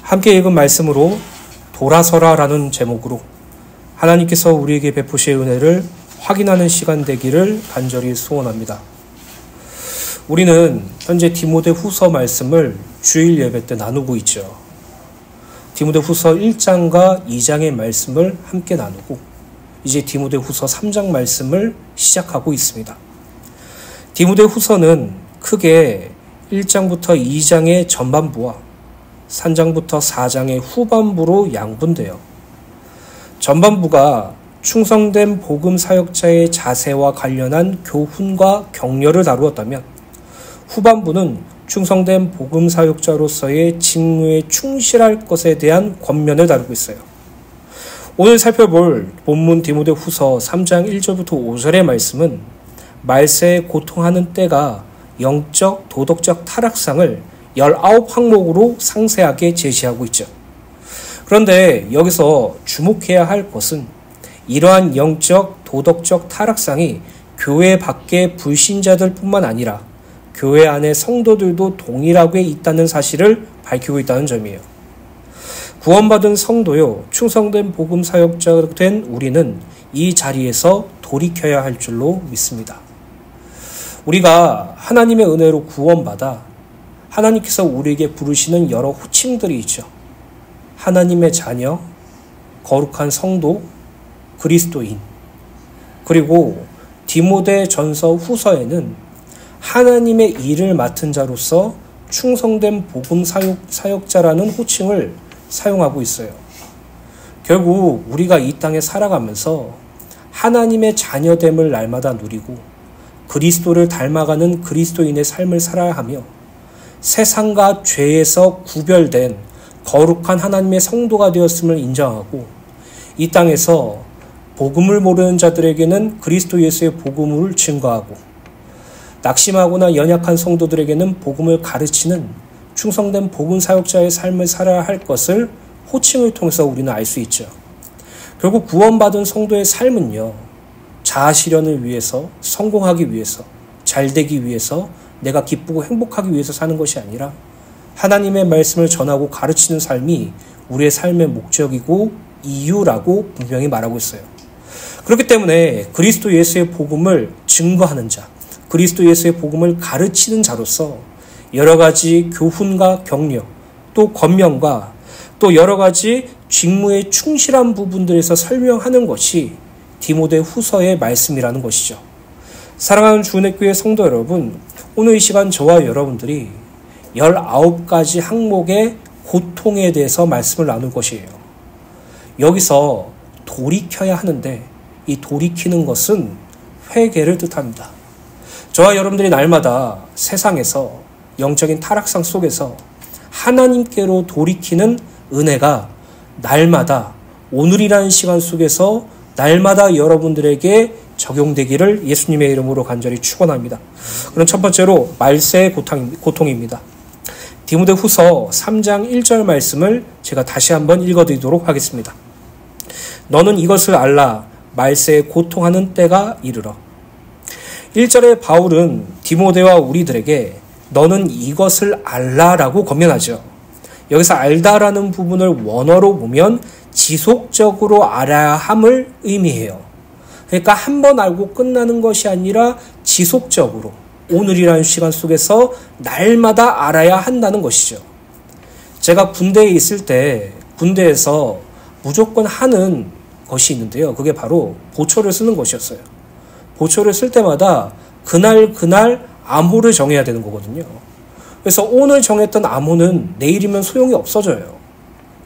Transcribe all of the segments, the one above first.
함께 읽은 말씀으로 돌아서라라는 제목으로 하나님께서 우리에게 베푸실 은혜를 확인하는 시간 되기를 간절히 소원합니다. 우리는 현재 디모데후서 말씀을 주일 예배 때 나누고 있죠. 디모데후서 1장과 2장의 말씀을 함께 나누고 이제 디모데후서 3장 말씀을 시작하고 있습니다. 디모데후서는 크게 1장부터 2장의 전반부와 3장부터 4장의 후반부로 양분돼요. 전반부가 충성된 복음 사역자의 자세와 관련한 교훈과 격려를 다루었다면 후반부는 충성된 복음 사역자로서의 직무에 충실할 것에 대한 권면을 다루고 있어요. 오늘 살펴볼 본문 디모데후서 3장 1절부터 5절의 말씀은 말세에 고통하는 때가 영적, 도덕적 타락상을 19항목으로 상세하게 제시하고 있죠. 그런데 여기서 주목해야 할 것은 이러한 영적, 도덕적 타락상이 교회 밖의 불신자들 뿐만 아니라 교회 안의 성도들도 동일하게 있다는 사실을 밝히고 있다는 점이에요. 구원받은 성도요, 충성된 복음 사역자가 된 우리는 이 자리에서 돌이켜야 할 줄로 믿습니다. 우리가 하나님의 은혜로 구원받아 하나님께서 우리에게 부르시는 여러 호칭들이 있죠. 하나님의 자녀, 거룩한 성도, 그리스도인. 그리고 디모데전서 후서에는 하나님의 일을 맡은 자로서 충성된 복음 사역자라는 호칭을 사용하고 있어요. 결국 우리가 이 땅에 살아가면서 하나님의 자녀됨을 날마다 누리고 그리스도를 닮아가는 그리스도인의 삶을 살아야 하며 세상과 죄에서 구별된 거룩한 하나님의 성도가 되었음을 인정하고 이 땅에서 복음을 모르는 자들에게는 그리스도 예수의 복음을 증거하고 낙심하거나 연약한 성도들에게는 복음을 가르치는 충성된 복음 사역자의 삶을 살아야 할 것을 호칭을 통해서 우리는 알 수 있죠. 결국 구원받은 성도의 삶은요, 자아 실현을 위해서, 성공하기 위해서, 잘되기 위해서, 내가 기쁘고 행복하기 위해서 사는 것이 아니라 하나님의 말씀을 전하고 가르치는 삶이 우리의 삶의 목적이고 이유라고 분명히 말하고 있어요. 그렇기 때문에 그리스도 예수의 복음을 증거하는 자, 그리스도 예수의 복음을 가르치는 자로서 여러 가지 교훈과 격려, 또 권면과 또 여러 가지 직무에 충실한 부분들에서 설명하는 것이 디모데 후서의 말씀이라는 것이죠. 사랑하는 주은혜교회 성도 여러분, 오늘 이 시간 저와 여러분들이 19가지 항목의 고통에 대해서 말씀을 나눌 것이에요. 여기서 돌이켜야 하는데 이 돌이키는 것은 회개를 뜻합니다. 저와 여러분들이 날마다 세상에서 영적인 타락상 속에서 하나님께로 돌이키는 은혜가 날마다 오늘이라는 시간 속에서 날마다 여러분들에게 적용되기를 예수님의 이름으로 간절히 축원합니다. 그럼 첫 번째로 말세의 고통입니다. 디모데후서 3장 1절 말씀을 제가 다시 한번 읽어드리도록 하겠습니다. 너는 이것을 알라, 말세에 고통하는 때가 이르러. 1절에 바울은 디모데와 우리들에게 너는 이것을 알라라고 권면하죠. 여기서 알다라는 부분을 원어로 보면 지속적으로 알아야 함을 의미해요. 그러니까 한 번 알고 끝나는 것이 아니라 지속적으로 오늘이라는 시간 속에서 날마다 알아야 한다는 것이죠. 제가 군대에 있을 때 군대에서 무조건 하는 것이 있는데요. 그게 바로 보초를 쓰는 것이었어요. 보초를 쓸 때마다 그날 암호를 정해야 되는 거거든요. 그래서 오늘 정했던 암호는 내일이면 소용이 없어져요.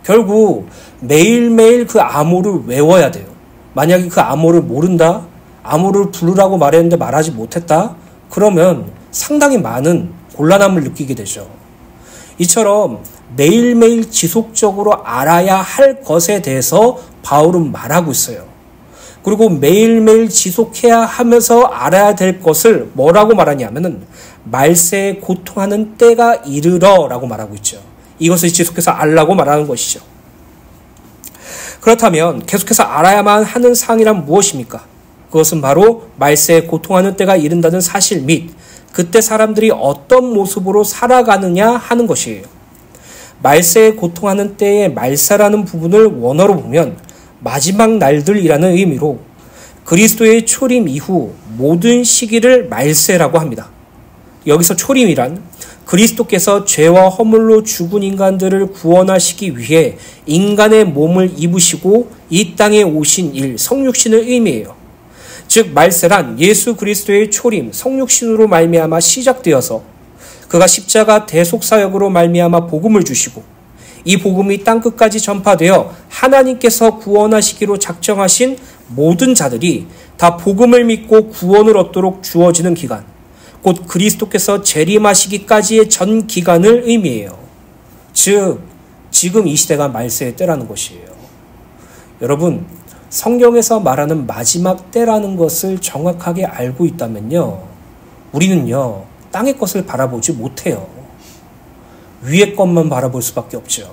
결국 매일매일 그 암호를 외워야 돼요. 만약에 그 암호를 모른다, 암호를 부르라고 말했는데 말하지 못했다, 그러면 상당히 많은 곤란함을 느끼게 되죠. 이처럼 매일매일 지속적으로 알아야 할 것에 대해서 바울은 말하고 있어요. 그리고 매일매일 지속해야 하면서 알아야 될 것을 뭐라고 말하냐면은 말세에 고통하는 때가 이르러라고 말하고 있죠. 이것을 지속해서 알라고 말하는 것이죠. 그렇다면 계속해서 알아야만 하는 사항이란 무엇입니까? 그것은 바로 말세에 고통하는 때가 이른다는 사실 및 그때 사람들이 어떤 모습으로 살아가느냐 하는 것이에요. 말세에 고통하는 때의 말세라는 부분을 원어로 보면 마지막 날들이라는 의미로 그리스도의 초림 이후 모든 시기를 말세라고 합니다. 여기서 초림이란 그리스도께서 죄와 허물로 죽은 인간들을 구원하시기 위해 인간의 몸을 입으시고 이 땅에 오신 일, 성육신을 의미해요. 즉 말세란 예수 그리스도의 초림, 성육신으로 말미암아 시작되어서 그가 십자가 대속사역으로 말미암아 복음을 주시고 이 복음이 땅끝까지 전파되어 하나님께서 구원하시기로 작정하신 모든 자들이 다 복음을 믿고 구원을 얻도록 주어지는 기간, 곧 그리스도께서 재림하시기까지의 전 기간을 의미해요. 즉 지금 이 시대가 말세의 때라는 것이에요. 여러분, 성경에서 말하는 마지막 때라는 것을 정확하게 알고 있다면요, 우리는요 땅의 것을 바라보지 못해요. 위의 것만 바라볼 수밖에 없죠.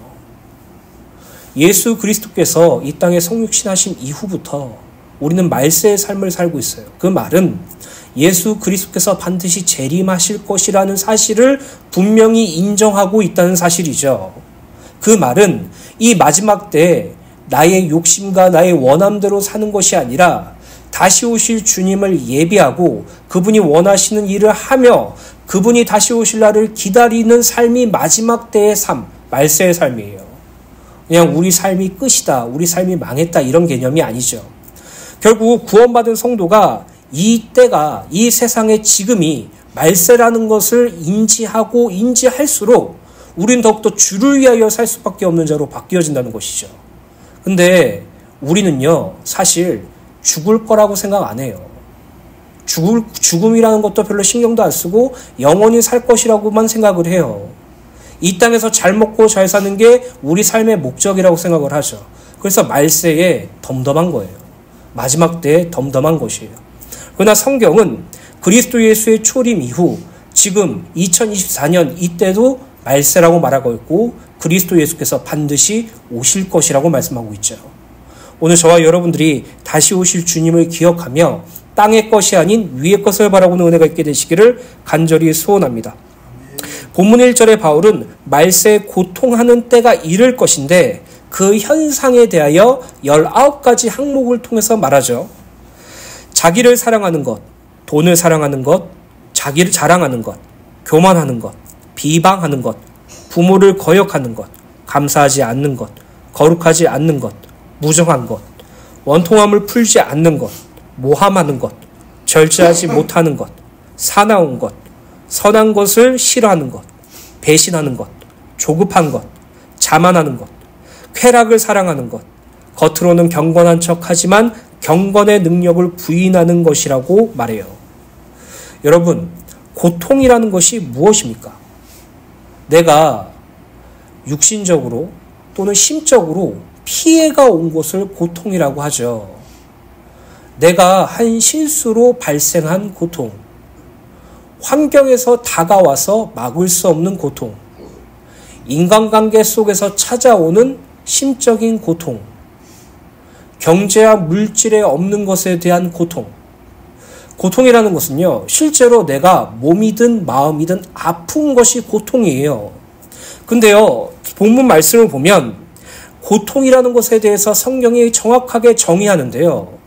예수 그리스도께서 이 땅에 성육신하신 이후부터 우리는 말세의 삶을 살고 있어요. 그 말은 예수 그리스도께서 반드시 재림하실 것이라는 사실을 분명히 인정하고 있다는 사실이죠. 그 말은 이 마지막 때에 나의 욕심과 나의 원함대로 사는 것이 아니라 다시 오실 주님을 예비하고 그분이 원하시는 일을 하며 그분이 다시 오실 날을 기다리는 삶이 마지막 때의 삶, 말세의 삶이에요. 그냥 우리 삶이 끝이다, 우리 삶이 망했다 이런 개념이 아니죠. 결국 구원받은 성도가 이 때가, 이 세상의 지금이 말세라는 것을 인지하고 인지할수록 우린 더욱더 주를 위하여 살 수밖에 없는 자로 바뀌어진다는 것이죠. 근데 우리는요 사실 죽을 거라고 생각 안 해요. 죽음이라는 것도 별로 신경도 안 쓰고 영원히 살 것이라고만 생각을 해요. 이 땅에서 잘 먹고 잘 사는 게 우리 삶의 목적이라고 생각을 하죠. 그래서 말세에 덤덤한 거예요. 마지막 때에 덤덤한 것이에요. 그러나 성경은 그리스도 예수의 초림 이후 지금 2024년 이때도 말세라고 말하고 있고 그리스도 예수께서 반드시 오실 것이라고 말씀하고 있죠. 오늘 저와 여러분들이 다시 오실 주님을 기억하며 땅의 것이 아닌 위의 것을 바라보는 은혜가 있게 되시기를 간절히 소원합니다. 본문 1절에 바울은 말세에 고통하는 때가 이를 것인데 그 현상에 대하여 19가지 항목을 통해서 말하죠. 자기를 사랑하는 것, 돈을 사랑하는 것, 자기를 자랑하는 것, 교만하는 것, 비방하는 것, 부모를 거역하는 것, 감사하지 않는 것, 거룩하지 않는 것, 무정한 것, 원통함을 풀지 않는 것, 모함하는 것, 절제하지 못하는 것, 사나운 것, 선한 것을 싫어하는 것, 배신하는 것, 조급한 것, 자만하는 것, 쾌락을 사랑하는 것, 겉으로는 경건한 척하지만 경건의 능력을 부인하는 것이라고 말해요. 여러분, 고통이라는 것이 무엇입니까? 내가 육신적으로 또는 심적으로 피해가 온 것을 고통이라고 하죠. 내가 한 실수로 발생한 고통, 환경에서 다가와서 막을 수 없는 고통, 인간관계 속에서 찾아오는 심적인 고통, 경제와 물질에 없는 것에 대한 고통. 고통이라는 것은요, 실제로 내가 몸이든 마음이든 아픈 것이 고통이에요. 근데요, 본문 말씀을 보면 고통이라는 것에 대해서 성경이 정확하게 정의하는데요.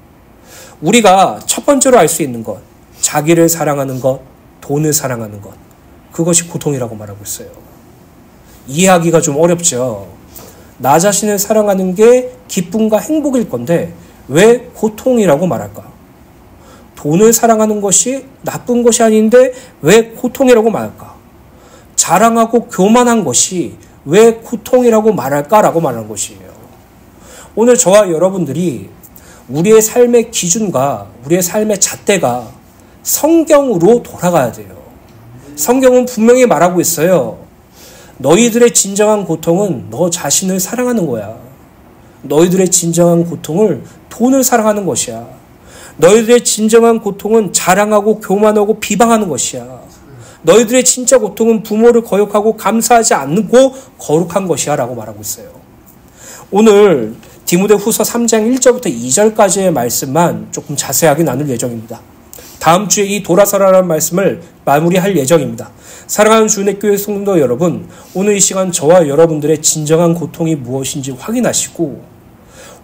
우리가 첫 번째로 알 수 있는 것, 자기를 사랑하는 것, 돈을 사랑하는 것, 그것이 고통이라고 말하고 있어요. 이해하기가 좀 어렵죠. 나 자신을 사랑하는 게 기쁨과 행복일 건데 왜 고통이라고 말할까? 돈을 사랑하는 것이 나쁜 것이 아닌데 왜 고통이라고 말할까? 자랑하고 교만한 것이 왜 고통이라고 말할까라고 말하는 것이에요. 오늘 저와 여러분들이 우리의 삶의 기준과 우리의 삶의 잣대가 성경으로 돌아가야 돼요. 성경은 분명히 말하고 있어요. 너희들의 진정한 고통은 너 자신을 사랑하는 거야. 너희들의 진정한 고통을 돈을 사랑하는 것이야. 너희들의 진정한 고통은 자랑하고 교만하고 비방하는 것이야. 너희들의 진짜 고통은 부모를 거역하고 감사하지 않고 거룩한 것이야 라고 말하고 있어요. 오늘 디모데후서 3장 1절부터 2절까지의 말씀만 조금 자세하게 나눌 예정입니다. 다음 주에 이 돌아서라라는 말씀을 마무리할 예정입니다. 사랑하는 주님교회 성도 여러분, 오늘 이 시간 저와 여러분들의 진정한 고통이 무엇인지 확인하시고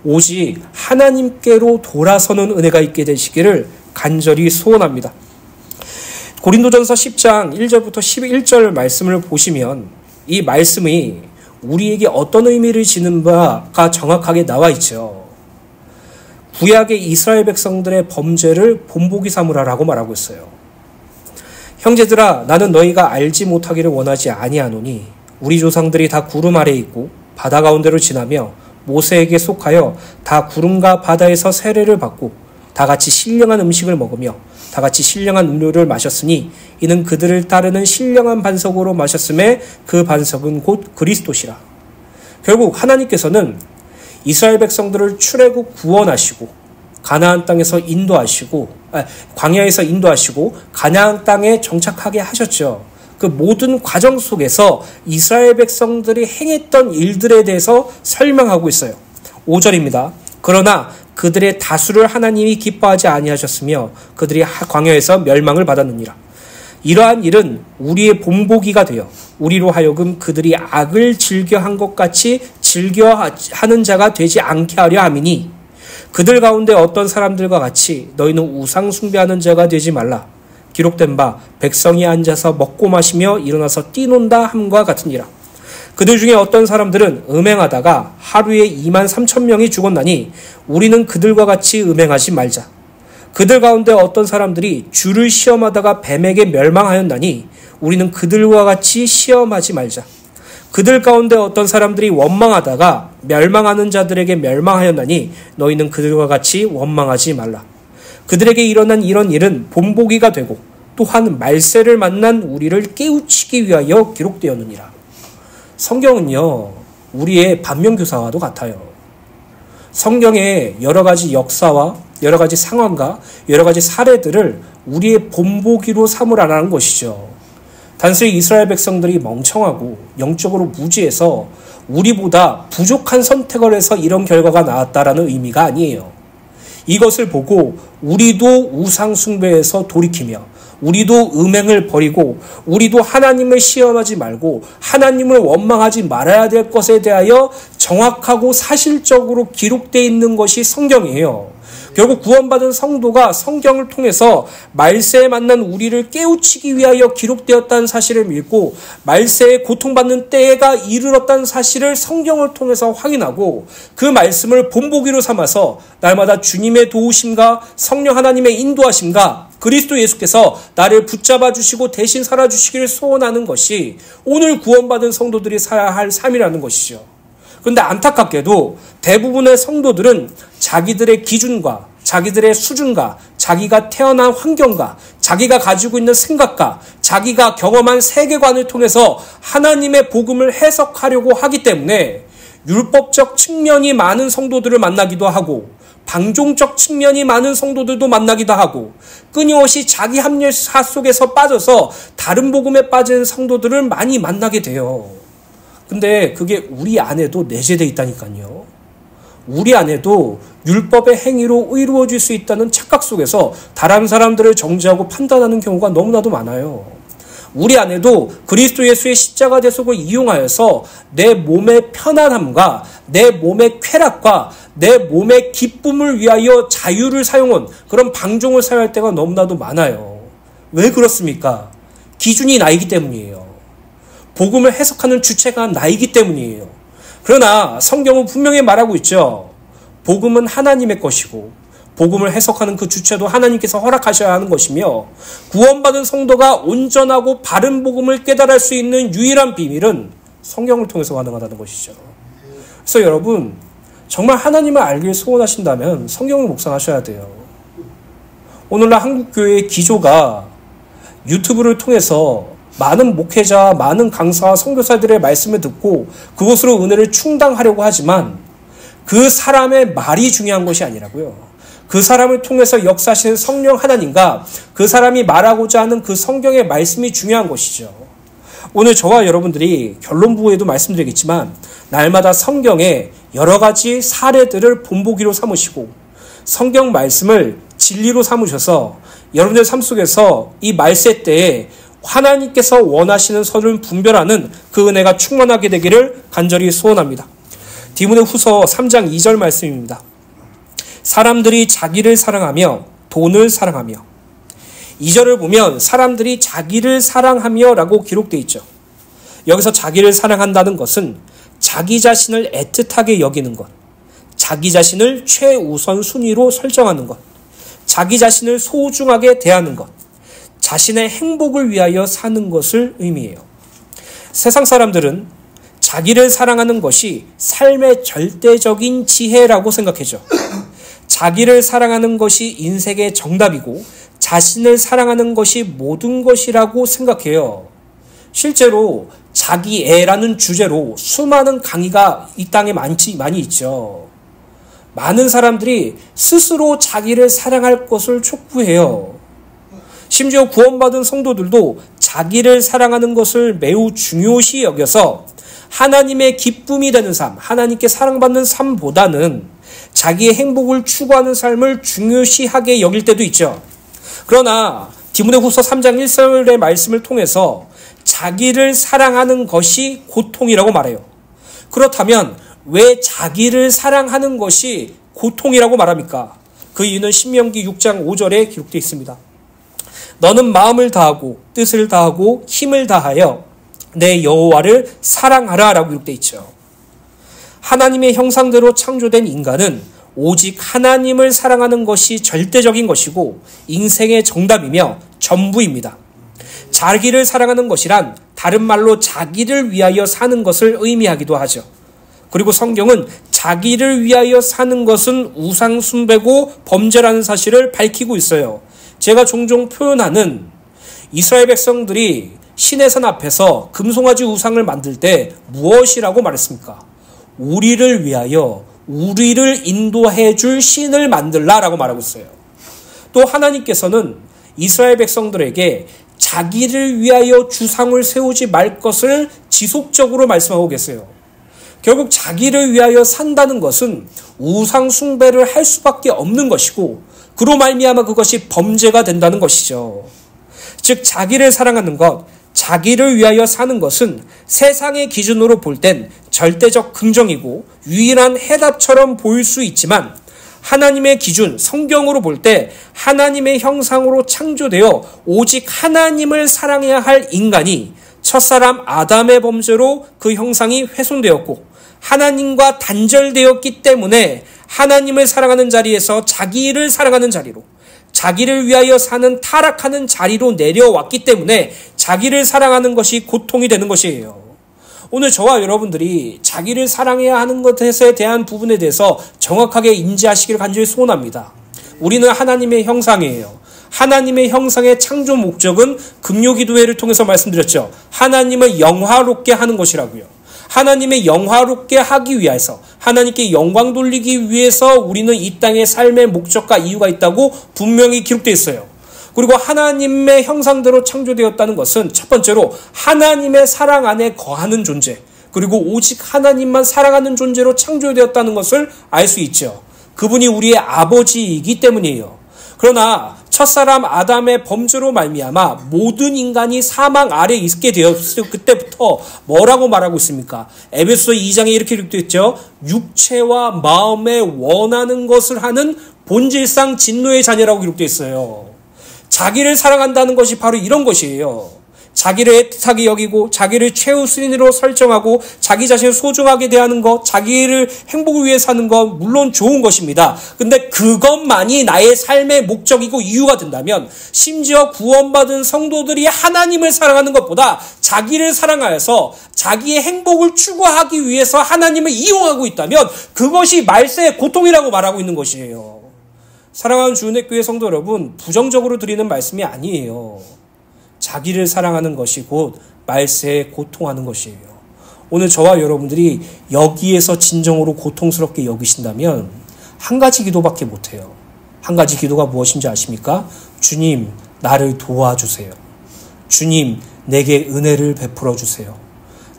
오직 하나님께로 돌아서는 은혜가 있게 되시기를 간절히 소원합니다. 고린도전서 10장 1절부터 11절 말씀을 보시면 이 말씀이 우리에게 어떤 의미를 지는 바가 정확하게 나와 있죠. 구약의 이스라엘 백성들의 범죄를 본보기 삼으라라고 말하고 있어요. 형제들아, 나는 너희가 알지 못하기를 원하지 아니하노니 우리 조상들이 다 구름 아래에 있고 바다 가운데로 지나며 모세에게 속하여 다 구름과 바다에서 세례를 받고 다 같이 신령한 음식을 먹으며 다 같이 신령한 음료를 마셨으니 이는 그들을 따르는 신령한 반석으로 마셨음에 그 반석은 곧 그리스도시라. 결국 하나님께서는 이스라엘 백성들을 출애굽 구원하시고 가나안 땅에서 인도하시고 광야에서 인도하시고 가나안 땅에 정착하게 하셨죠. 그 모든 과정 속에서 이스라엘 백성들이 행했던 일들에 대해서 설명하고 있어요. 5절입니다. 그러나 그들의 다수를 하나님이 기뻐하지 아니하셨으며 그들이 광야에서 멸망을 받았느니라. 이러한 일은 우리의 본보기가 되어 우리로 하여금 그들이 악을 즐겨한 것 같이 즐겨하는 자가 되지 않게 하려 함이니 그들 가운데 어떤 사람들과 같이 너희는 우상 숭배하는 자가 되지 말라. 기록된 바 백성이 앉아서 먹고 마시며 일어나서 뛰논다 함과 같으니라. 그들 중에 어떤 사람들은 음행하다가 하루에 23,000명이 죽었나니 우리는 그들과 같이 음행하지 말자. 그들 가운데 어떤 사람들이 주를 시험하다가 뱀에게 멸망하였나니 우리는 그들과 같이 시험하지 말자. 그들 가운데 어떤 사람들이 원망하다가 멸망하는 자들에게 멸망하였나니 너희는 그들과 같이 원망하지 말라. 그들에게 일어난 이런 일은 본보기가 되고 또한 말세를 만난 우리를 깨우치기 위하여 기록되었느니라. 성경은요, 우리의 반면교사와도 같아요. 성경의 여러 가지 역사와 여러 가지 상황과 여러 가지 사례들을 우리의 본보기로 삼으라는 것이죠. 단순히 이스라엘 백성들이 멍청하고 영적으로 무지해서 우리보다 부족한 선택을 해서 이런 결과가 나왔다라는 의미가 아니에요. 이것을 보고 우리도 우상 숭배에서 돌이키며 우리도 음행을 버리고 우리도 하나님을 시험하지 말고 하나님을 원망하지 말아야 될 것에 대하여 정확하고 사실적으로 기록되어 있는 것이 성경이에요. 결국 구원받은 성도가 성경을 통해서 말세에 만난 우리를 깨우치기 위하여 기록되었다는 사실을 믿고 말세에 고통받는 때가 이르렀다는 사실을 성경을 통해서 확인하고 그 말씀을 본보기로 삼아서 날마다 주님의 도우심과 성령 하나님의 인도하심과 그리스도 예수께서 나를 붙잡아 주시고 대신 살아주시기를 소원하는 것이 오늘 구원받은 성도들이 살아야 할 삶이라는 것이죠. 그런데 안타깝게도 대부분의 성도들은 자기들의 기준과 자기들의 수준과 자기가 태어난 환경과 자기가 가지고 있는 생각과 자기가 경험한 세계관을 통해서 하나님의 복음을 해석하려고 하기 때문에 율법적 측면이 많은 성도들을 만나기도 하고 방종적 측면이 많은 성도들도 만나기도 하고 끊임없이 자기 합리화 속에서 빠져서 다른 복음에 빠진 성도들을 많이 만나게 돼요. 근데 그게 우리 안에도 내재되어 있다니까요. 우리 안에도 율법의 행위로 의로워질 수 있다는 착각 속에서 다른 사람들을 정죄하고 판단하는 경우가 너무나도 많아요. 우리 안에도 그리스도 예수의 십자가 대속을 이용하여서 내 몸의 편안함과 내 몸의 쾌락과 내 몸의 기쁨을 위하여 자유를 사용한 그런 방종을 사용할 때가 너무나도 많아요. 왜 그렇습니까? 기준이 나이기 때문이에요. 복음을 해석하는 주체가 나이기 때문이에요. 그러나 성경은 분명히 말하고 있죠. 복음은 하나님의 것이고 복음을 해석하는 그 주체도 하나님께서 허락하셔야 하는 것이며 구원받은 성도가 온전하고 바른 복음을 깨달을 수 있는 유일한 비밀은 성경을 통해서 가능하다는 것이죠. 그래서 여러분 정말 하나님을 알길 소원하신다면 성경을 묵상하셔야 돼요. 오늘날 한국교회의 기조가 유튜브를 통해서 많은 목회자, 많은 강사와 선교사들의 말씀을 듣고 그것으로 은혜를 충당하려고 하지만 그 사람의 말이 중요한 것이 아니라고요. 그 사람을 통해서 역사하시는 성령 하나님과 그 사람이 말하고자 하는 그 성경의 말씀이 중요한 것이죠. 오늘 저와 여러분들이 결론부에도 말씀드리겠지만 날마다 성경의 여러 가지 사례들을 본보기로 삼으시고 성경 말씀을 진리로 삼으셔서 여러분의 삶 속에서 이 말세 때에 하나님께서 원하시는 선을 분별하는 그 은혜가 충만하게 되기를 간절히 소원합니다. 디모데후서 3장 2절 말씀입니다. 사람들이 자기를 사랑하며 돈을 사랑하며, 2절을 보면 사람들이 자기를 사랑하며 라고 기록되어 있죠. 여기서 자기를 사랑한다는 것은 자기 자신을 애틋하게 여기는 것, 자기 자신을 최우선 순위로 설정하는 것, 자기 자신을 소중하게 대하는 것, 자신의 행복을 위하여 사는 것을 의미해요. 세상 사람들은 자기를 사랑하는 것이 삶의 절대적인 지혜라고 생각해죠. 자기를 사랑하는 것이 인생의 정답이고 자신을 사랑하는 것이 모든 것이라고 생각해요. 실제로 자기애라는 주제로 수많은 강의가 이 땅에 많이 있죠. 많은 사람들이 스스로 자기를 사랑할 것을 촉구해요. 심지어 구원받은 성도들도 자기를 사랑하는 것을 매우 중요시 여겨서 하나님의 기쁨이 되는 삶, 하나님께 사랑받는 삶보다는 자기의 행복을 추구하는 삶을 중요시하게 여길 때도 있죠. 그러나 디모데후서 3장 1절의 말씀을 통해서 자기를 사랑하는 것이 고통이라고 말해요. 그렇다면 왜 자기를 사랑하는 것이 고통이라고 말합니까? 그 이유는 신명기 6장 5절에 기록되어 있습니다. 너는 마음을 다하고 뜻을 다하고 힘을 다하여 내 여호와를 사랑하라 라고 기록되어 있죠. 하나님의 형상대로 창조된 인간은 오직 하나님을 사랑하는 것이 절대적인 것이고 인생의 정답이며 전부입니다. 자기를 사랑하는 것이란 다른 말로 자기를 위하여 사는 것을 의미하기도 하죠. 그리고 성경은 자기를 위하여 사는 것은 우상 숭배고 범죄라는 사실을 밝히고 있어요. 제가 종종 표현하는 이스라엘 백성들이 시내산 앞에서 금송아지 우상을 만들 때 무엇이라고 말했습니까? 우리를 위하여 우리를 인도해 줄 신을 만들라라고 말하고 있어요. 또 하나님께서는 이스라엘 백성들에게 자기를 위하여 주상을 세우지 말 것을 지속적으로 말씀하고 계세요. 결국 자기를 위하여 산다는 것은 우상 숭배를 할 수밖에 없는 것이고 그로 말미암아 그것이 범죄가 된다는 것이죠. 즉 자기를 사랑하는 것, 자기를 위하여 사는 것은 세상의 기준으로 볼 땐 절대적 긍정이고 유일한 해답처럼 보일 수 있지만 하나님의 기준, 성경으로 볼 때 하나님의 형상으로 창조되어 오직 하나님을 사랑해야 할 인간이 첫사람 아담의 범죄로 그 형상이 훼손되었고 하나님과 단절되었기 때문에 하나님을 사랑하는 자리에서 자기를 사랑하는 자리로, 자기를 위하여 사는 타락하는 자리로 내려왔기 때문에 자기를 사랑하는 것이 고통이 되는 것이에요. 오늘 저와 여러분들이 자기를 사랑해야 하는 것에 대한 부분에 대해서 정확하게 인지하시기를 간절히 소원합니다. 우리는 하나님의 형상이에요. 하나님의 형상의 창조 목적은 금요기도회를 통해서 말씀드렸죠. 하나님을 영화롭게 하는 것이라고요. 하나님의 영화롭게 하기 위해서, 하나님께 영광 돌리기 위해서 우리는 이 땅의 삶의 목적과 이유가 있다고 분명히 기록되어 있어요. 그리고 하나님의 형상대로 창조되었다는 것은 첫 번째로 하나님의 사랑 안에 거하는 존재, 그리고 오직 하나님만 사랑하는 존재로 창조되었다는 것을 알 수 있죠. 그분이 우리의 아버지이기 때문이에요. 그러나 첫사람 아담의 범죄로 말미암아 모든 인간이 사망 아래 있게 되었을 그때부터 뭐라고 말하고 있습니까? 에베소서 2장에 이렇게 기록되어 있죠. 육체와 마음에 원하는 것을 하는 본질상 진노의 자녀라고 기록되어 있어요. 자기를 사랑한다는 것이 바로 이런 것이에요. 자기를 애틋하게 여기고 자기를 최우순위로 설정하고 자기 자신을 소중하게 대하는 것, 자기를 행복을 위해 사는 것 물론 좋은 것입니다. 근데 그것만이 나의 삶의 목적이고 이유가 된다면 심지어 구원받은 성도들이 하나님을 사랑하는 것보다 자기를 사랑하여서 자기의 행복을 추구하기 위해서 하나님을 이용하고 있다면 그것이 말세의 고통이라고 말하고 있는 것이에요. 사랑하는 주은혜교회 성도 여러분, 부정적으로 드리는 말씀이 아니에요. 자기를 사랑하는 것이 곧 말세에 고통하는 것이에요. 오늘 저와 여러분들이 여기에서 진정으로 고통스럽게 여기신다면 한 가지 기도밖에 못해요. 한 가지 기도가 무엇인지 아십니까? 주님, 나를 도와주세요. 주님, 내게 은혜를 베풀어 주세요.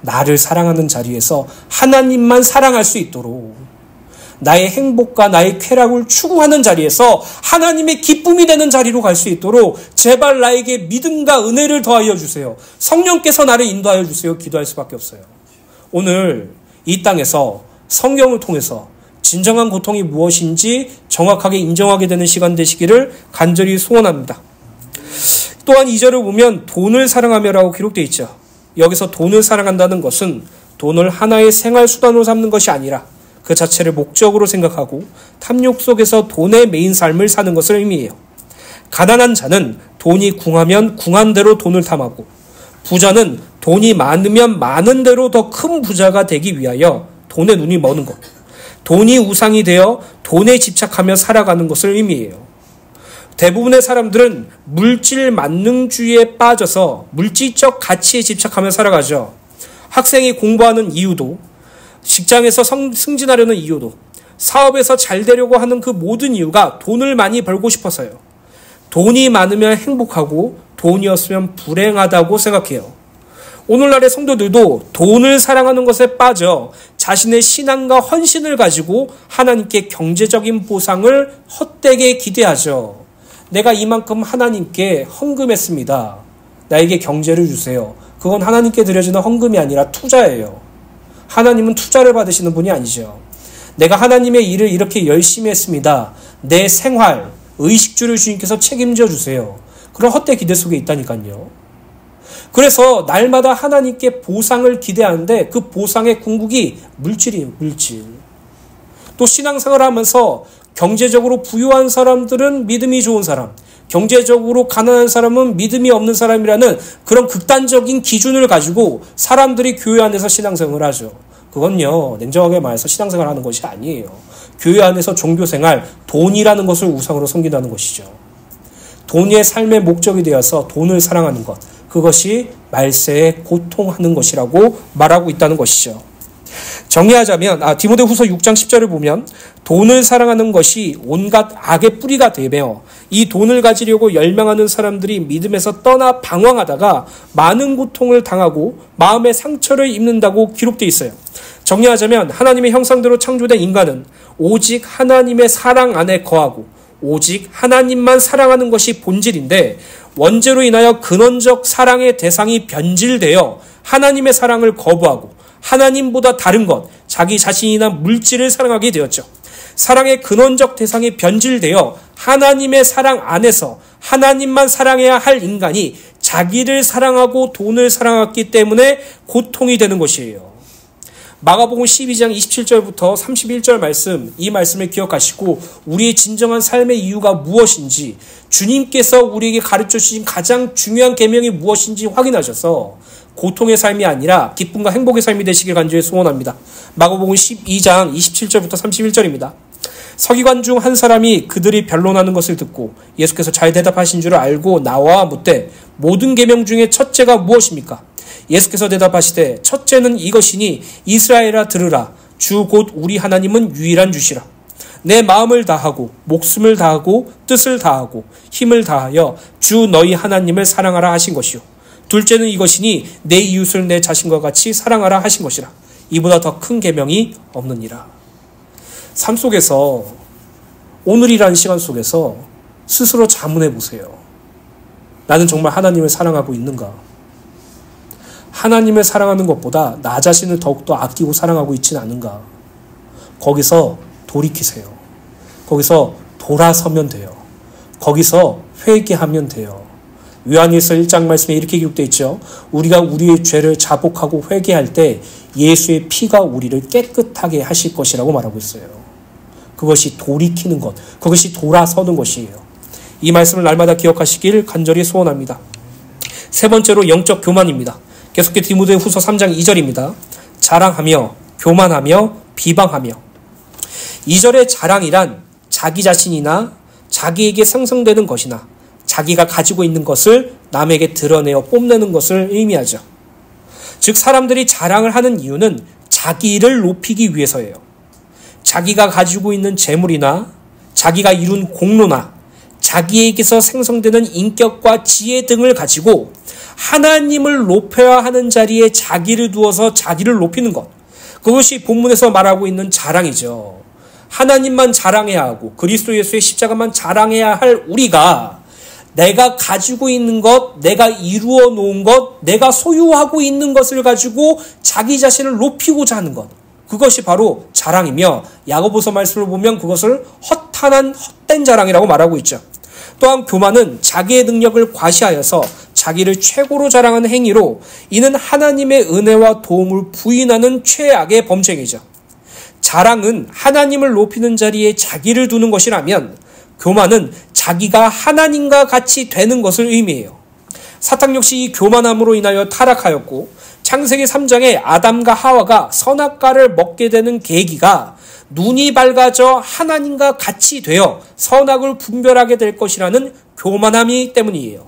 나를 사랑하는 자리에서 하나님만 사랑할 수 있도록, 나의 행복과 나의 쾌락을 추구하는 자리에서 하나님의 기쁨이 되는 자리로 갈 수 있도록 제발 나에게 믿음과 은혜를 더하여 주세요. 성령께서 나를 인도하여 주세요. 기도할 수밖에 없어요. 오늘 이 땅에서 성경을 통해서 진정한 고통이 무엇인지 정확하게 인정하게 되는 시간 되시기를 간절히 소원합니다. 또한 2절을 보면 돈을 사랑하며라고 기록되어 있죠. 여기서 돈을 사랑한다는 것은 돈을 하나의 생활수단으로 삼는 것이 아니라 그 자체를 목적으로 생각하고 탐욕 속에서 돈에 매인 삶을 사는 것을 의미해요. 가난한 자는 돈이 궁하면 궁한 대로 돈을 탐하고 부자는 돈이 많으면 많은 대로 더 큰 부자가 되기 위하여 돈에 눈이 머는 것. 돈이 우상이 되어 돈에 집착하며 살아가는 것을 의미해요. 대부분의 사람들은 물질 만능주의에 빠져서 물질적 가치에 집착하며 살아가죠. 학생이 공부하는 이유도, 직장에서 승진하려는 이유도, 사업에서 잘 되려고 하는 그 모든 이유가 돈을 많이 벌고 싶어서요. 돈이 많으면 행복하고 돈이 없으면 불행하다고 생각해요. 오늘날의 성도들도 돈을 사랑하는 것에 빠져 자신의 신앙과 헌신을 가지고 하나님께 경제적인 보상을 헛되게 기대하죠. 내가 이만큼 하나님께 헌금했습니다. 나에게 경제를 주세요. 그건 하나님께 드려지는 헌금이 아니라 투자예요. 하나님은 투자를 받으시는 분이 아니죠. 내가 하나님의 일을 이렇게 열심히 했습니다. 내 생활, 의식주를 주님께서 책임져 주세요. 그런 헛된 기대 속에 있다니까요. 그래서 날마다 하나님께 보상을 기대하는데 그 보상의 궁극이 물질이에요. 물질. 또 신앙생활을 하면서 경제적으로 부유한 사람들은 믿음이 좋은 사람, 경제적으로 가난한 사람은 믿음이 없는 사람이라는 그런 극단적인 기준을 가지고 사람들이 교회 안에서 신앙생활을 하죠. 그건요, 냉정하게 말해서 신앙생활을 하는 것이 아니에요. 교회 안에서 종교생활, 돈이라는 것을 우상으로 섬긴다는 것이죠. 돈의 삶의 목적이 되어서 돈을 사랑하는 것, 그것이 말세에 고통하는 것이라고 말하고 있다는 것이죠. 정리하자면 디모데후서 6장 10절을 보면 돈을 사랑하는 것이 온갖 악의 뿌리가 되며 이 돈을 가지려고 열망하는 사람들이 믿음에서 떠나 방황하다가 많은 고통을 당하고 마음의 상처를 입는다고 기록되어 있어요. 정리하자면 하나님의 형상대로 창조된 인간은 오직 하나님의 사랑 안에 거하고 오직 하나님만 사랑하는 것이 본질인데 원죄로 인하여 근원적 사랑의 대상이 변질되어 하나님의 사랑을 거부하고 하나님보다 다른 것, 자기 자신이나 물질을 사랑하게 되었죠. 사랑의 근원적 대상이 변질되어 하나님의 사랑 안에서 하나님만 사랑해야 할 인간이 자기를 사랑하고 돈을 사랑했기 때문에 고통이 되는 것이에요. 마가복음 12장 27절부터 31절 말씀, 이 말씀을 기억하시고 우리의 진정한 삶의 이유가 무엇인지, 주님께서 우리에게 가르쳐 주신 가장 중요한 계명이 무엇인지 확인하셔서 고통의 삶이 아니라 기쁨과 행복의 삶이 되시길 간절히 소원합니다. 마가복음 12장 27절부터 31절입니다. 서기관 중 한 사람이 그들이 변론하는 것을 듣고 예수께서 잘 대답하신 줄을 알고 나와 묻되 모든 계명 중에 첫째가 무엇입니까? 예수께서 대답하시되 첫째는 이것이니 이스라엘아 들으라. 주 곧 우리 하나님은 유일한 주시라. 내 마음을 다하고 목숨을 다하고 뜻을 다하고 힘을 다하여 주 너희 하나님을 사랑하라 하신 것이요. 둘째는 이것이니 내 이웃을 내 자신과 같이 사랑하라 하신 것이라. 이보다 더 큰 계명이 없느니라. 삶 속에서, 오늘이라는 시간 속에서 스스로 자문해 보세요. 나는 정말 하나님을 사랑하고 있는가? 하나님을 사랑하는 것보다 나 자신을 더욱더 아끼고 사랑하고 있지는 않은가? 거기서 돌이키세요. 거기서 돌아서면 돼요. 거기서 회개하면 돼요. 요한일서 1장 말씀에 이렇게 기록되어 있죠. 우리가 우리의 죄를 자복하고 회개할 때 예수의 피가 우리를 깨끗하게 하실 것이라고 말하고 있어요. 그것이 돌이키는 것, 그것이 돌아서는 것이에요. 이 말씀을 날마다 기억하시길 간절히 소원합니다. 세 번째로 영적 교만입니다. 계속해 디모데후서 3장 2절입니다. 자랑하며 교만하며 비방하며. 2절의 자랑이란 자기 자신이나 자기에게 생성되는 것이나 자기가 가지고 있는 것을 남에게 드러내어 뽐내는 것을 의미하죠. 즉 사람들이 자랑을 하는 이유는 자기를 높이기 위해서예요. 자기가 가지고 있는 재물이나 자기가 이룬 공로나 자기에게서 생성되는 인격과 지혜 등을 가지고 하나님을 높여야 하는 자리에 자기를 두어서 자기를 높이는 것. 그것이 본문에서 말하고 있는 자랑이죠. 하나님만 자랑해야 하고 그리스도 예수의 십자가만 자랑해야 할 우리가 내가 가지고 있는 것, 내가 이루어 놓은 것, 내가 소유하고 있는 것을 가지고 자기 자신을 높이고자 하는 것, 그것이 바로 자랑이며 야고보서 말씀을 보면 그것을 허탄한 헛된 자랑이라고 말하고 있죠. 또한 교만은 자기의 능력을 과시하여서 자기를 최고로 자랑하는 행위로 이는 하나님의 은혜와 도움을 부인하는 최악의 범죄이죠. 자랑은 하나님을 높이는 자리에 자기를 두는 것이라면 교만은 자기가 하나님과 같이 되는 것을 의미해요. 사탄 역시 이 교만함으로 인하여 타락하였고 창세기 3장에 아담과 하와가 선악과를 먹게 되는 계기가 눈이 밝아져 하나님과 같이 되어 선악을 분별하게 될 것이라는 교만함이기 때문이에요.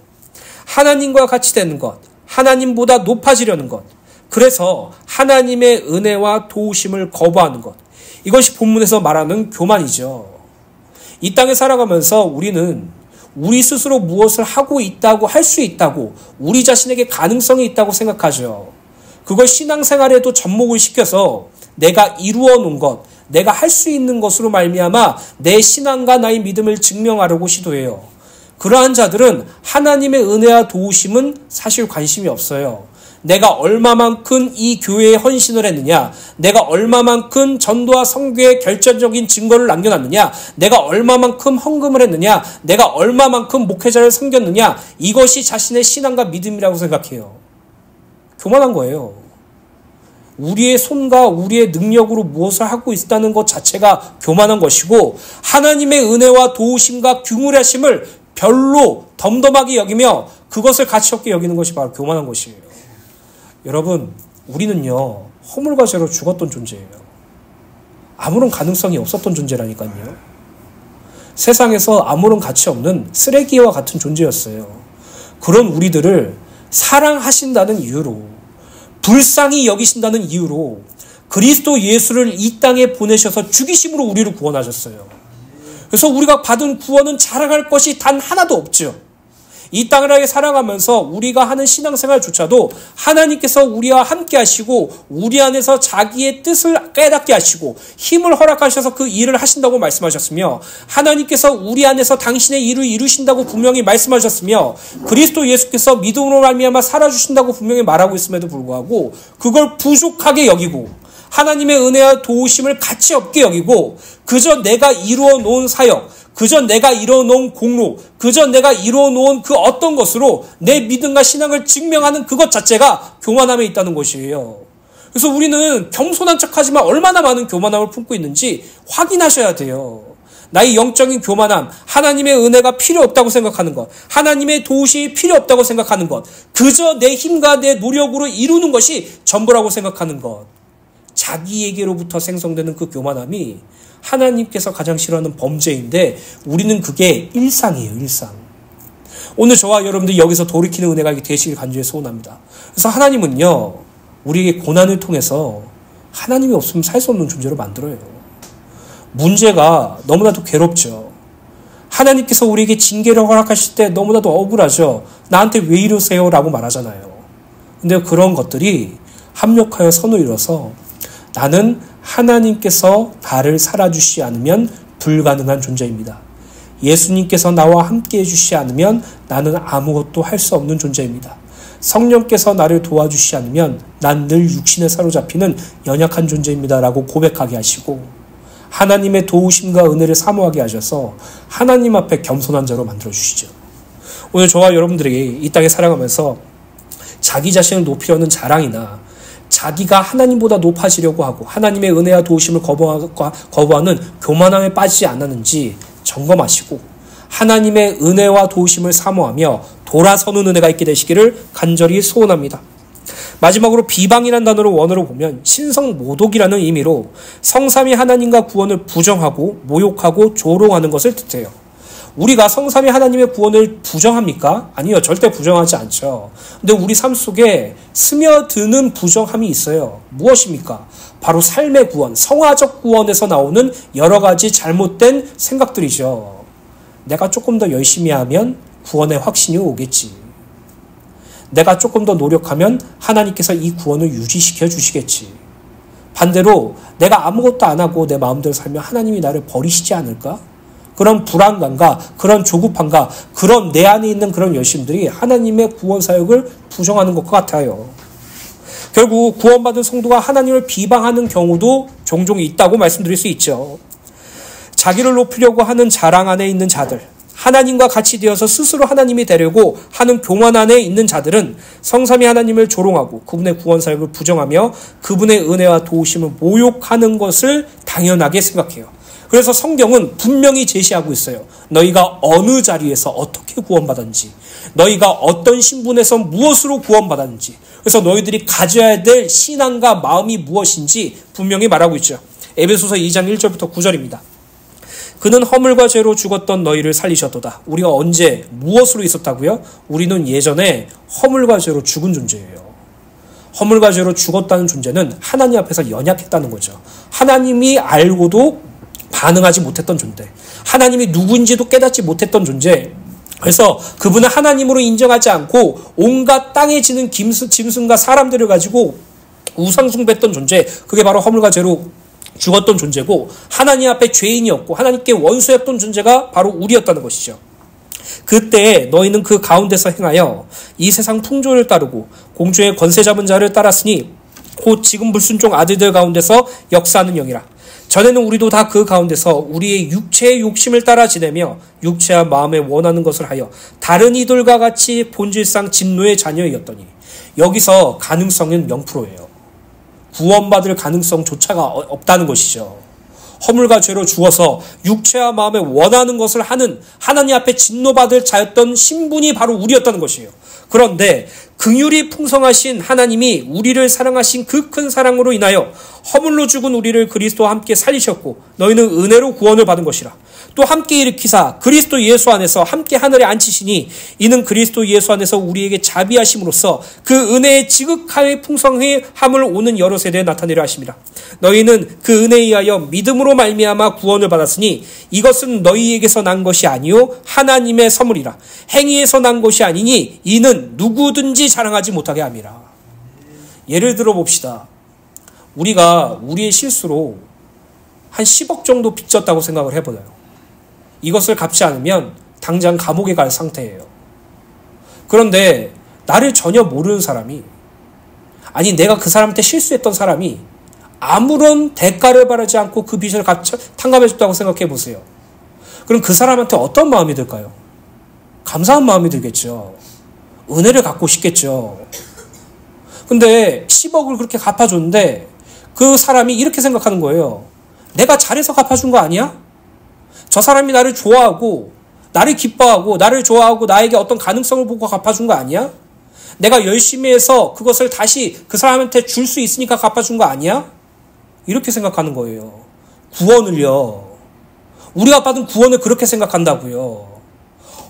하나님과 같이 되는 것, 하나님보다 높아지려는 것, 그래서 하나님의 은혜와 도우심을 거부하는 것, 이것이 본문에서 말하는 교만이죠. 이 땅에 살아가면서 우리는 우리 스스로 무엇을 하고 있다고 할 수 있다고 우리 자신에게 가능성이 있다고 생각하죠. 그걸 신앙생활에도 접목을 시켜서 내가 이루어 놓은 것, 내가 할 수 있는 것으로 말미암아 내 신앙과 나의 믿음을 증명하려고 시도해요. 그러한 자들은 하나님의 은혜와 도우심은 사실 관심이 없어요. 내가 얼마만큼 이 교회에 헌신을 했느냐, 내가 얼마만큼 전도와 선교에 결정적인 증거를 남겨놨느냐, 내가 얼마만큼 헌금을 했느냐, 내가 얼마만큼 목회자를 섬겼느냐, 이것이 자신의 신앙과 믿음이라고 생각해요. 교만한 거예요. 우리의 손과 우리의 능력으로 무엇을 하고 있다는 것 자체가 교만한 것이고 하나님의 은혜와 도우심과 긍휼하심을 별로 덤덤하게 여기며 그것을 가치없게 여기는 것이 바로 교만한 것이에요. 여러분, 우리는요 허물과 죄로 죽었던 존재예요. 아무런 가능성이 없었던 존재라니까요. 세상에서 아무런 가치 없는 쓰레기와 같은 존재였어요. 그런 우리들을 사랑하신다는 이유로, 불쌍히 여기신다는 이유로 그리스도 예수를 이 땅에 보내셔서 죽이심으로 우리를 구원하셨어요. 그래서 우리가 받은 구원은 자랑할 것이 단 하나도 없죠. 이 땅을 살아가면서 우리가 하는 신앙생활조차도 하나님께서 우리와 함께 하시고 우리 안에서 자기의 뜻을 깨닫게 하시고 힘을 허락하셔서 그 일을 하신다고 말씀하셨으며 하나님께서 우리 안에서 당신의 일을 이루신다고 분명히 말씀하셨으며 그리스도 예수께서 믿음으로 말미암아 살아주신다고 분명히 말하고 있음에도 불구하고 그걸 부족하게 여기고 하나님의 은혜와 도우심을 가치 없게 여기고 그저 내가 이루어 놓은 사역, 그저 내가 이루어놓은 공로, 그저 내가 이루어놓은 그 어떤 것으로 내 믿음과 신앙을 증명하는 그것 자체가 교만함에 있다는 것이에요. 그래서 우리는 겸손한 척하지만 얼마나 많은 교만함을 품고 있는지 확인하셔야 돼요. 나의 영적인 교만함, 하나님의 은혜가 필요 없다고 생각하는 것, 하나님의 도우심이 필요 없다고 생각하는 것, 그저 내 힘과 내 노력으로 이루는 것이 전부라고 생각하는 것, 자기에게로부터 생성되는 그 교만함이 하나님께서 가장 싫어하는 범죄인데 우리는 그게 일상이에요. 일상. 오늘 저와 여러분들이 여기서 돌이키는 은혜가 되시길 간절히 소원합니다. 그래서 하나님은요 우리에게 고난을 통해서 하나님이 없으면 살 수 없는 존재로 만들어요. 문제가 너무나도 괴롭죠. 하나님께서 우리에게 징계를 허락하실 때 너무나도 억울하죠. 나한테 왜 이러세요? 라고 말하잖아요. 근데 그런 것들이 합력하여 선을 이뤄서 나는 하나님께서 나를 살아주시지 않으면 불가능한 존재입니다. 예수님께서 나와 함께 해주시지 않으면 나는 아무것도 할 수 없는 존재입니다. 성령께서 나를 도와주시지 않으면 난 늘 육신에 사로잡히는 연약한 존재입니다. 라고 고백하게 하시고 하나님의 도우심과 은혜를 사모하게 하셔서 하나님 앞에 겸손한 자로 만들어주시죠. 오늘 저와 여러분들에게 이 땅에 살아가면서 자기 자신을 높이려는 자랑이나 자기가 하나님보다 높아지려고 하고 하나님의 은혜와 도우심을 거부하는 교만함에 빠지지 않았는지 점검하시고 하나님의 은혜와 도우심을 사모하며 돌아서는 은혜가 있게 되시기를 간절히 소원합니다. 마지막으로 비방이라는 단어를 원어로 보면 신성모독이라는 의미로 성삼위 하나님과 구원을 부정하고 모욕하고 조롱하는 것을 뜻해요. 우리가 성삼위 하나님의 구원을 부정합니까? 아니요. 절대 부정하지 않죠. 근데 우리 삶 속에 스며드는 부정함이 있어요. 무엇입니까? 바로 삶의 구원, 성화적 구원에서 나오는 여러 가지 잘못된 생각들이죠. 내가 조금 더 열심히 하면 구원의 확신이 오겠지. 내가 조금 더 노력하면 하나님께서 이 구원을 유지시켜 주시겠지. 반대로 내가 아무것도 안 하고 내 마음대로 살면 하나님이 나를 버리시지 않을까? 그런 불안감과 그런 조급함과 그런 내 안에 있는 그런 열심들이 하나님의 구원 사역을 부정하는 것과 같아요. 결국 구원받은 성도가 하나님을 비방하는 경우도 종종 있다고 말씀드릴 수 있죠. 자기를 높이려고 하는 자랑 안에 있는 자들, 하나님과 같이 되어서 스스로 하나님이 되려고 하는 교만 안에 있는 자들은 성삼위 하나님을 조롱하고 그분의 구원 사역을 부정하며 그분의 은혜와 도우심을 모욕하는 것을 당연하게 생각해요. 그래서 성경은 분명히 제시하고 있어요. 너희가 어느 자리에서 어떻게 구원받았는지, 너희가 어떤 신분에서 무엇으로 구원받았는지, 그래서 너희들이 가져야 될 신앙과 마음이 무엇인지 분명히 말하고 있죠. 에베소서 2장 1절부터 9절입니다. 그는 허물과 죄로 죽었던 너희를 살리셨도다. 우리가 언제 무엇으로 있었다고요? 우리는 예전에 허물과 죄로 죽은 존재예요. 허물과 죄로 죽었다는 존재는 하나님 앞에서 연약했다는 거죠. 하나님이 알고도 반응하지 못했던 존재, 하나님이 누구인지도 깨닫지 못했던 존재. 그래서 그분은 하나님으로 인정하지 않고 온갖 땅에 지는 짐승과 사람들을 가지고 우상숭배했던 존재, 그게 바로 허물과 죄로 죽었던 존재고, 하나님 앞에 죄인이었고 하나님께 원수였던 존재가 바로 우리였다는 것이죠. 그때 너희는 그 가운데서 행하여 이 세상 풍조를 따르고 공주의 권세 잡은 자를 따랐으니 곧 지금 불순종 아들들 가운데서 역사하는 영이라. 전에는 우리도 다 그 가운데서 우리의 육체의 욕심을 따라 지내며 육체와 마음에 원하는 것을 하여 다른 이들과 같이 본질상 진노의 자녀이었더니, 여기서 가능성은 0%예요. 구원받을 가능성조차가 없다는 것이죠. 허물과 죄로 죽어서 육체와 마음에 원하는 것을 하는 하나님 앞에 진노받을 자였던 신분이 바로 우리였다는 것이에요. 그런데 긍휼이 풍성하신 하나님이 우리를 사랑하신 그 큰 사랑으로 인하여 허물로 죽은 우리를 그리스도와 함께 살리셨고 너희는 은혜로 구원을 받은 것이라. 또 함께 일으키사 그리스도 예수 안에서 함께 하늘에 앉히시니 이는 그리스도 예수 안에서 우리에게 자비하심으로써 그 은혜의 지극하게 풍성함을 오는 여러 세대에 나타내려 하심이라. 너희는 그 은혜에 의하여 믿음으로 말미암아 구원을 받았으니 이것은 너희에게서 난 것이 아니요 하나님의 선물이라. 행위에서 난 것이 아니니 이는 누구든지 자랑하지 못하게 함이라. 예를 들어 봅시다. 우리가 우리의 실수로 한 10억 정도 빚졌다고 생각을 해보아요. 이것을 갚지 않으면 당장 감옥에 갈 상태예요. 그런데 나를 전혀 모르는 사람이, 아니 내가 그 사람한테 실수했던 사람이 아무런 대가를 바라지 않고 그 빚을 탕감해줬다고 생각해 보세요. 그럼 그 사람한테 어떤 마음이 들까요? 감사한 마음이 들겠죠. 은혜를 갖고 싶겠죠. 근데 10억을 그렇게 갚아줬는데 그 사람이 이렇게 생각하는 거예요. 내가 잘해서 갚아준 거 아니야? 저 사람이 나를 좋아하고 나를 기뻐하고 나를 좋아하고 나에게 어떤 가능성을 보고 갚아준 거 아니야? 내가 열심히 해서 그것을 다시 그 사람한테 줄 수 있으니까 갚아준 거 아니야? 이렇게 생각하는 거예요. 구원을요. 우리가 받은 구원을 그렇게 생각한다고요.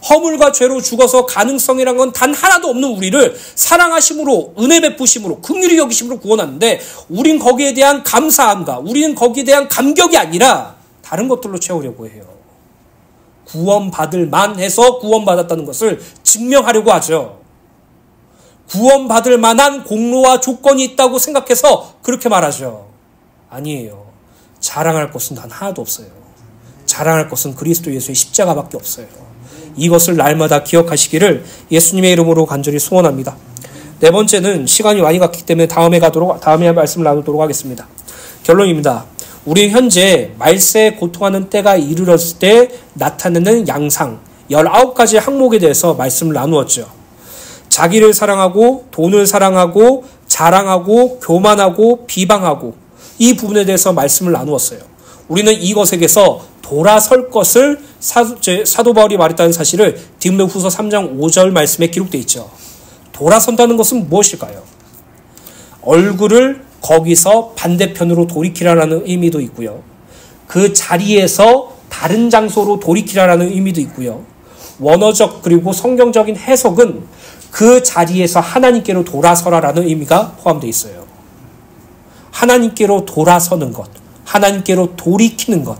허물과 죄로 죽어서 가능성이란 건 단 하나도 없는 우리를 사랑하심으로, 은혜 베푸심으로, 긍휼히 여기심으로 구원하는데 우린 거기에 대한 감사함과 우리는 거기에 대한 감격이 아니라 다른 것들로 채우려고 해요. 구원받을 만해서 구원받았다는 것을 증명하려고 하죠. 구원받을 만한 공로와 조건이 있다고 생각해서 그렇게 말하죠. 아니에요. 자랑할 것은 단 하나도 없어요. 자랑할 것은 그리스도 예수의 십자가밖에 없어요. 이것을 날마다 기억하시기를 예수님의 이름으로 간절히 소원합니다. 네 번째는 시간이 많이 갔기 때문에 다음에 말씀을 나누도록 하겠습니다. 결론입니다. 우리 현재 말세에 고통하는 때가 이르렀을 때 나타나는 양상 19가지 항목에 대해서 말씀을 나누었죠. 자기를 사랑하고 돈을 사랑하고 자랑하고 교만하고 비방하고 이 부분에 대해서 말씀을 나누었어요. 우리는 이것에게서 돌아설 것을 사도 바울이 말했다는 사실을 디모데후서 3장 5절 말씀에 기록되어 있죠. 돌아선다는 것은 무엇일까요? 얼굴을 거기서 반대편으로 돌이키라는 의미도 있고요. 그 자리에서 다른 장소로 돌이키라는 의미도 있고요. 원어적 그리고 성경적인 해석은 그 자리에서 하나님께로 돌아서라라는 의미가 포함되어 있어요. 하나님께로 돌아서는 것, 하나님께로 돌이키는 것,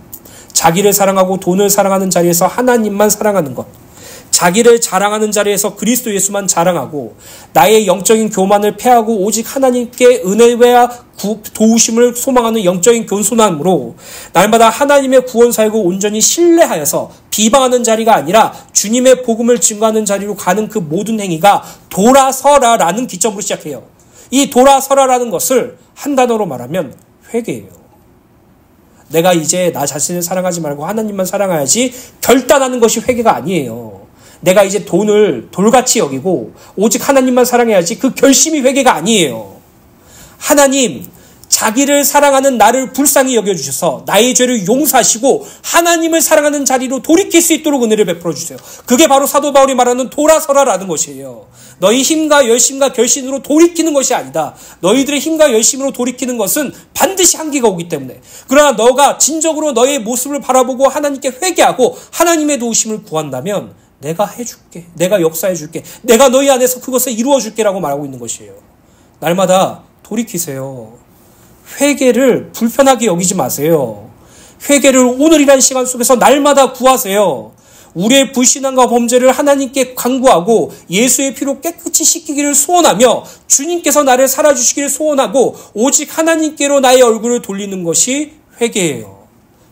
자기를 사랑하고 돈을 사랑하는 자리에서 하나님만 사랑하는 것, 자기를 자랑하는 자리에서 그리스도 예수만 자랑하고 나의 영적인 교만을 패하고 오직 하나님께 은혜와 도우심을 소망하는 영적인 겸손함으로 날마다 하나님의 구원 사역을 온전히 신뢰하여서 비방하는 자리가 아니라 주님의 복음을 증거하는 자리로 가는 그 모든 행위가 돌아서라라는 기점으로 시작해요. 이 돌아서라라는 것을 한 단어로 말하면 회개예요. 내가 이제 나 자신을 사랑하지 말고 하나님만 사랑해야지 결단하는 것이 회개가 아니에요. 내가 이제 돈을 돌같이 여기고 오직 하나님만 사랑해야지 그 결심이 회개가 아니에요. 하나님, 자기를 사랑하는 나를 불쌍히 여겨주셔서 나의 죄를 용서하시고 하나님을 사랑하는 자리로 돌이킬 수 있도록 은혜를 베풀어 주세요. 그게 바로 사도 바울이 말하는 돌아서라라는 것이에요. 너희 힘과 열심과 결심으로 돌이키는 것이 아니다. 너희들의 힘과 열심으로 돌이키는 것은 반드시 한계가 오기 때문에. 그러나 너가 진정으로 너의 모습을 바라보고 하나님께 회개하고 하나님의 도우심을 구한다면 내가 해줄게. 내가 역사해줄게. 내가 너희 안에서 그것을 이루어줄게 라고 말하고 있는 것이에요. 날마다 돌이키세요. 회개를 불편하게 여기지 마세요. 회개를 오늘이란 시간 속에서 날마다 구하세요. 우리의 불신앙과 범죄를 하나님께 간구하고 예수의 피로 깨끗이 씻기기를 소원하며 주님께서 나를 살아주시기를 소원하고 오직 하나님께로 나의 얼굴을 돌리는 것이 회개예요.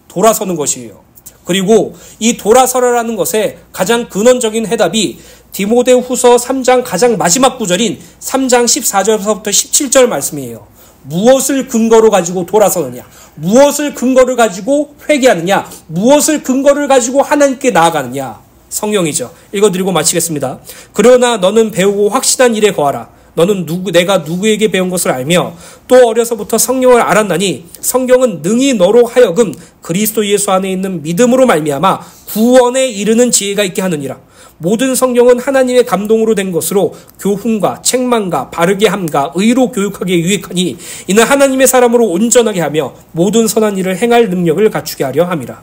돌아서는 것이에요. 그리고 이 돌아서라라는 것의 가장 근원적인 해답이 디모데후서 3장 가장 마지막 구절인 3장 14절부터 17절 말씀이에요. 무엇을 근거로 가지고 돌아서느냐? 무엇을 근거를 가지고 회개하느냐? 무엇을 근거를 가지고 하나님께 나아가느냐? 성경이죠. 읽어드리고 마치겠습니다. 그러나 너는 배우고 확신한 일에 거하라. 너는 내가 누구에게 배운 것을 알며 또 어려서부터 성령을 알았나니 성경은 능히 너로 하여금 그리스도 예수 안에 있는 믿음으로 말미암아 구원에 이르는 지혜가 있게 하느니라. 모든 성경은 하나님의 감동으로 된 것으로 교훈과 책망과 바르게 함과 의로 교육하기에 유익하니 이는 하나님의 사람으로 온전하게 하며 모든 선한 일을 행할 능력을 갖추게 하려 함이라.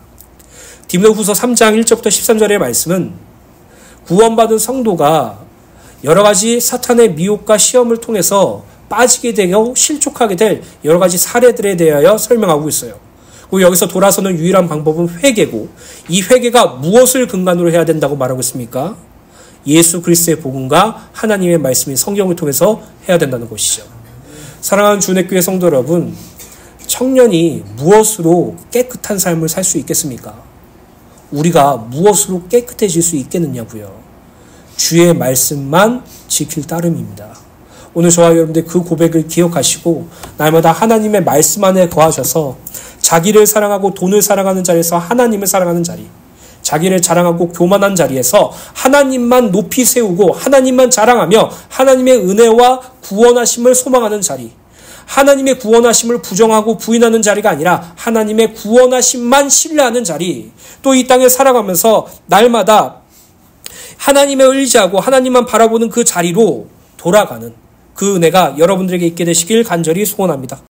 디모데후서 3장 1절부터 13절의 말씀은 구원받은 성도가 여러 가지 사탄의 미혹과 시험을 통해서 빠지게 되고 실족하게 될 여러 가지 사례들에 대하여 설명하고 있어요. 그리고 여기서 돌아서는 유일한 방법은 회개고 이 회개가 무엇을 근간으로 해야 된다고 말하고 있습니까? 예수 그리스도의 복음과 하나님의 말씀인 성경을 통해서 해야 된다는 것이죠. 사랑하는 주내교회 성도 여러분, 청년이 무엇으로 깨끗한 삶을 살 수 있겠습니까? 우리가 무엇으로 깨끗해질 수 있겠느냐고요. 주의 말씀만 지킬 따름입니다. 오늘 저와 여러분들 그 고백을 기억하시고 날마다 하나님의 말씀 안에 거하셔서 자기를 사랑하고 돈을 사랑하는 자리에서 하나님을 사랑하는 자리, 자기를 자랑하고 교만한 자리에서 하나님만 높이 세우고 하나님만 자랑하며 하나님의 은혜와 구원하심을 소망하는 자리, 하나님의 구원하심을 부정하고 부인하는 자리가 아니라 하나님의 구원하심만 신뢰하는 자리, 또 이 땅에 살아가면서 날마다 하나님의 의지하고 하나님만 바라보는 그 자리로 돌아가는 그 은혜가 여러분들에게 있게 되시길 간절히 소원합니다.